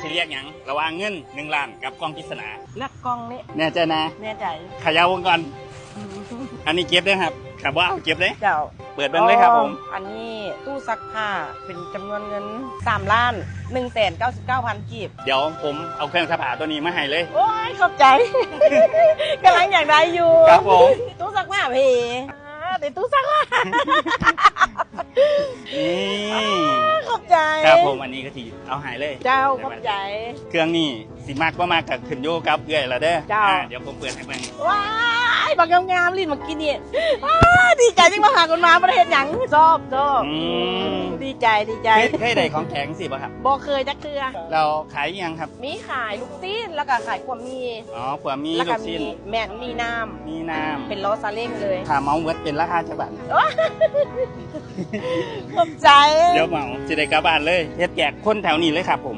สิเรียกหยังระหว่างเงิน1 ล้านกับกล่องปริศนา เลือกกล้องนี่ แน่ใจนะ แน่ใจ เขย่าวงก่อนอันนี้เก็บได้ครับขับว่าเอาเก็บเลย เจ้า เปิดเบิ่งเลยครับผม อันนี้ตู้ซักผ้าเป็นจำนวนเงิน3 ล้าน199,000 กีบ เดี๋ยวผมเอาเครื่องซักผ้าตัวนี้มาให้เลย โอ้ยขอบใจ กำลังอยากได้อยู่ ครับผม ตู้ซักผ้าพี่เดี๋ยวตู้ซักผ้า นี่ ขอบใจ ครับผมอันนี้ก็ทีเอาให้เลย เจ้าขอบใจ เครื่องนี้สิมากบ่มากกับขึ้นอยู่กับเอื้อยละเด้อ เจ้า เดี๋ยวผมเปิดให้เบิ่ง ว้ายบักงามๆลิ้นเมื่อกี้นี่อ้าดีใจที่มาหาคนมาประเทศหยังชอบ อืม ดีใจ เคยได้ของแข็งสิบ่ครับ บ่เคยจักเทือ เราขายยังครับ มีขายลูกซีนแล้วก็ขายความมี อ๋อเผื่อมี แล้ว ลู ก็ ก มี ชิ้น แม่นมีน้ มีน้ ำเป็นล้อซาเล้งเลย ำถ้าเมาเวิร์ดเป็นราคาฉบับ ขอบใจ เดี๋ยวเมาจะได้กลับบ้านเลยเฮ็ดแจกคนแถวนี้เลยครับผม